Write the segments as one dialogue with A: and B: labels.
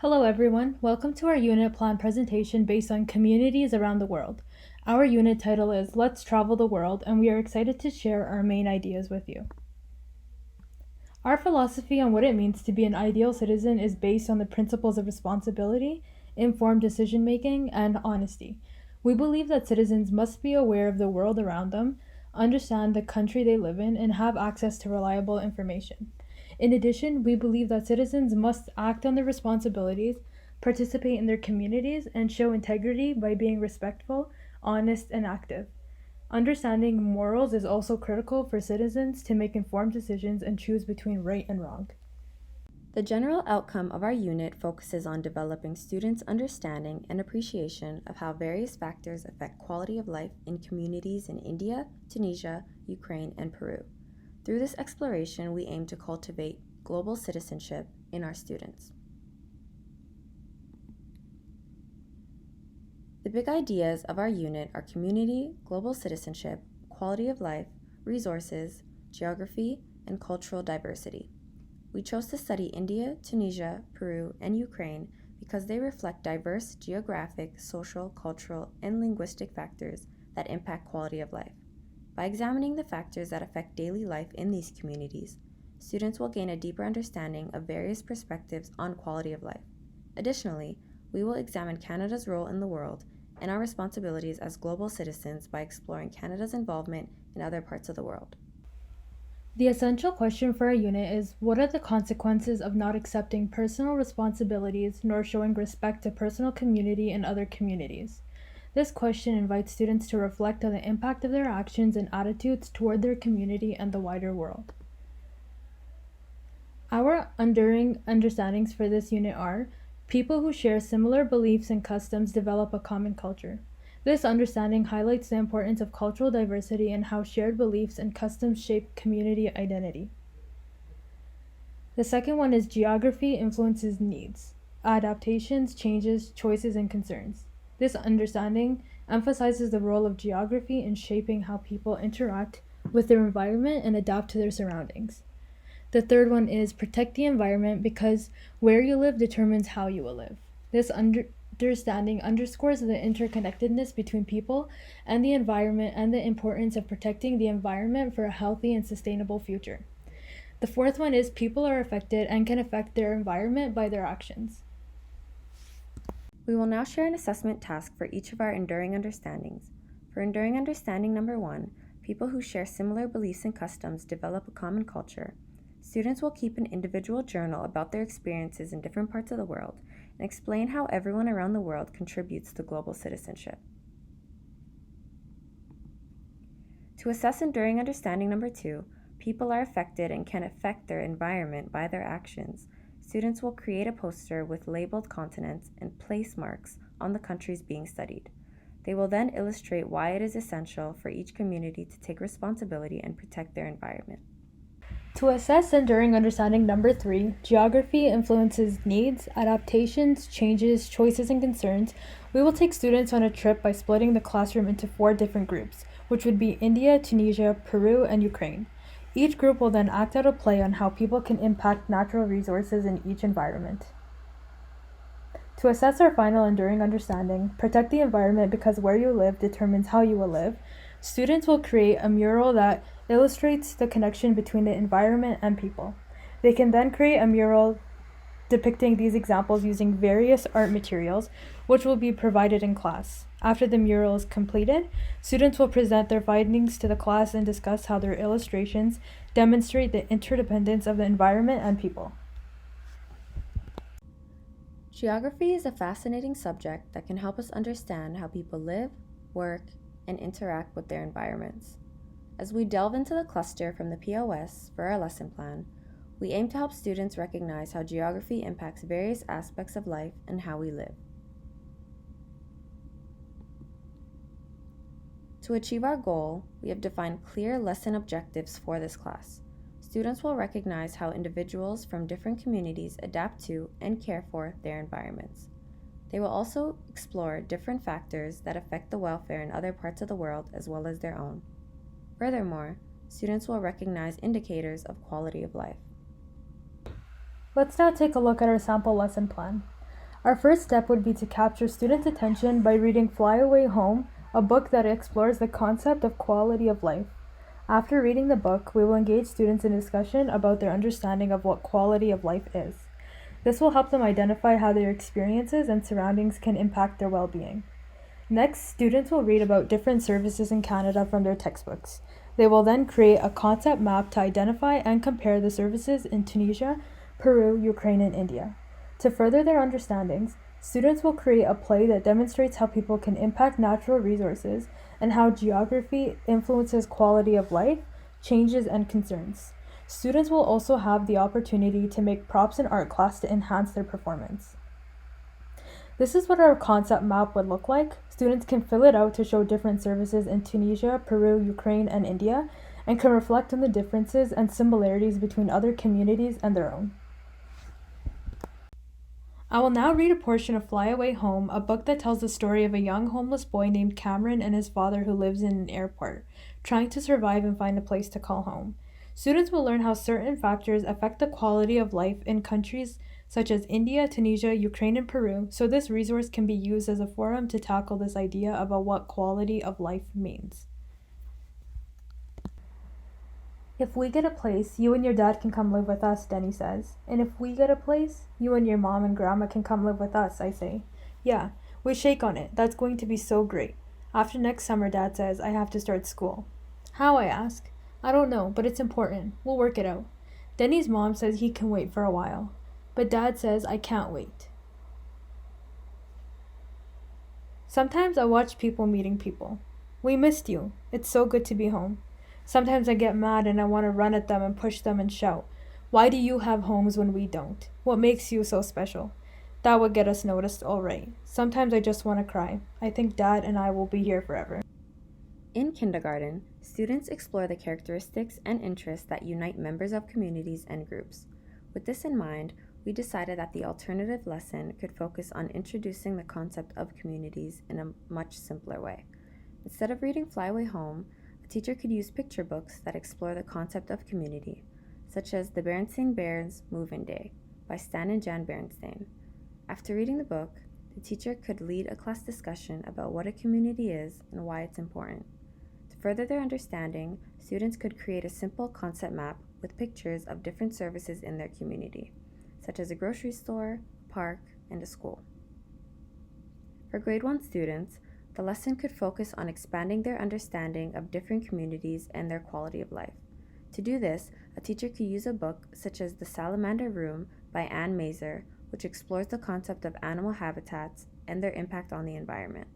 A: Hello everyone, welcome to our unit plan presentation based on communities around the world. Our unit title is Let's Travel the World, and we are excited to share our main ideas with you. Our philosophy on what it means to be an ideal citizen is based on the principles of responsibility, informed decision making, and honesty. We believe that citizens must be aware of the world around them, understand the country they live in, and have access to reliable information. In addition, we believe that citizens must act on their responsibilities, participate in their communities, and show integrity by being respectful, honest, and active. Understanding morals is also critical for citizens to make informed decisions and choose between right and wrong.
B: The general outcome of our unit focuses on developing students' understanding and appreciation of how various factors affect quality of life in communities in India, Tunisia, Ukraine, and Peru. Through this exploration, we aim to cultivate global citizenship in our students. The big ideas of our unit are community, global citizenship, quality of life, resources, geography, and cultural diversity. We chose to study India, Tunisia, Peru, and Ukraine because they reflect diverse geographic, social, cultural, and linguistic factors that impact quality of life. By examining the factors that affect daily life in these communities, students will gain a deeper understanding of various perspectives on quality of life. Additionally, we will examine Canada's role in the world and our responsibilities as global citizens by exploring Canada's involvement in other parts of the world.
A: The essential question for our unit is, what are the consequences of not accepting personal responsibilities nor showing respect to personal community and other communities? This question invites students to reflect on the impact of their actions and attitudes toward their community and the wider world. Our enduring understandings for this unit are: people who share similar beliefs and customs develop a common culture. This understanding highlights the importance of cultural diversity and how shared beliefs and customs shape community identity. The second one is geography influences needs, adaptations, changes, choices, and concerns. This understanding emphasizes the role of geography in shaping how people interact with their environment and adapt to their surroundings. The third one is protect the environment because where you live determines how you will live. This understanding underscores the interconnectedness between people and the environment and the importance of protecting the environment for a healthy and sustainable future. The fourth one is people are affected and can affect their environment by their actions.
B: We will now share an assessment task for each of our enduring understandings. For enduring understanding number 1, people who share similar beliefs and customs develop a common culture. Students will keep an individual journal about their experiences in different parts of the world and explain how everyone around the world contributes to global citizenship. To assess enduring understanding number 2, people are affected and can affect their environment by their actions. Students will create a poster with labeled continents and place marks on the countries being studied. They will then illustrate why it is essential for each community to take responsibility and protect their environment.
A: To assess enduring understanding number 3, geography influences needs, adaptations, changes, choices, and concerns, we will take students on a trip by splitting the classroom into 4 different groups, which would be India, Tunisia, Peru, and Ukraine. Each group will then act out a play on how people can impact natural resources in each environment. To assess our final enduring understanding, protect the environment because where you live determines how you will live, students will create a mural that illustrates the connection between the environment and people. They can then create a mural depicting these examples using various art materials, which will be provided in class. After the mural is completed, students will present their findings to the class and discuss how their illustrations demonstrate the interdependence of the environment and people.
B: Geography is a fascinating subject that can help us understand how people live, work, and interact with their environments. As we delve into the cluster from the POS for our lesson plan, we aim to help students recognize how geography impacts various aspects of life and how we live. To achieve our goal, we have defined clear lesson objectives for this class. Students will recognize how individuals from different communities adapt to and care for their environments. They will also explore different factors that affect the welfare in other parts of the world as well as their own. Furthermore, students will recognize indicators of quality of life.
A: Let's now take a look at our sample lesson plan. Our first step would be to capture students' attention by reading Fly Away Home, a book that explores the concept of quality of life. After reading the book, we will engage students in discussion about their understanding of what quality of life is. This will help them identify how their experiences and surroundings can impact their well-being. Next, students will read about different services in Canada from their textbooks. They will then create a concept map to identify and compare the services in Tunisia, Peru, Ukraine, and India. To further their understandings, students will create a play that demonstrates how people can impact natural resources and how geography influences quality of life, changes, and concerns. Students will also have the opportunity to make props in art class to enhance their performance. This is what our concept map would look like. Students can fill it out to show different services in Tunisia, Peru, Ukraine, and India, and can reflect on the differences and similarities between other communities and their own. I will now read a portion of Fly Away Home, a book that tells the story of a young homeless boy named Cameron and his father who lives in an airport, trying to survive and find a place to call home. Students will learn how certain factors affect the quality of life in countries such as India, Tunisia, Ukraine, and Peru, so this resource can be used as a forum to tackle this idea about what quality of life means. If we get a place, you and your dad can come live with us, Denny says. And if we get a place, you and your mom and grandma can come live with us, I say. Yeah, we shake on it. That's going to be so great. After next summer, Dad says, I have to start school. How, I ask. I don't know, but it's important. We'll work it out. Denny's mom says he can wait for a while. But Dad says I can't wait. Sometimes I watch people meeting people. We missed you. It's so good to be home. Sometimes I get mad and I want to run at them and push them and shout, why do you have homes when we don't? What makes you so special? That would get us noticed, all right. Sometimes I just want to cry. I think Dad and I will be here forever.
B: In kindergarten, students explore the characteristics and interests that unite members of communities and groups. With this in mind, we decided that the alternative lesson could focus on introducing the concept of communities in a much simpler way. Instead of reading Fly Away Home, a teacher could use picture books that explore the concept of community, such as The Berenstain Bears Move-In Day by Stan and Jan Berenstain. After reading the book, the teacher could lead a class discussion about what a community is and why it's important. To further their understanding, students could create a simple concept map with pictures of different services in their community, such as a grocery store, a park, and a school. For grade 1 students, the lesson could focus on expanding their understanding of different communities and their quality of life. To do this, a teacher could use a book such as The Salamander Room by Anne Mazer, which explores the concept of animal habitats and their impact on the environment.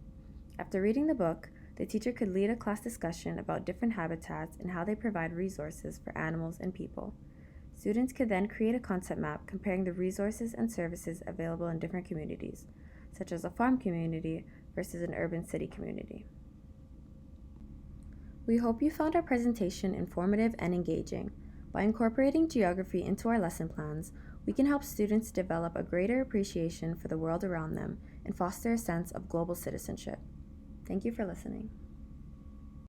B: After reading the book, the teacher could lead a class discussion about different habitats and how they provide resources for animals and people. Students could then create a concept map comparing the resources and services available in different communities, such as a farm community versus an urban city community. We hope you found our presentation informative and engaging. By incorporating geography into our lesson plans, we can help students develop a greater appreciation for the world around them and foster a sense of global citizenship. Thank you for listening.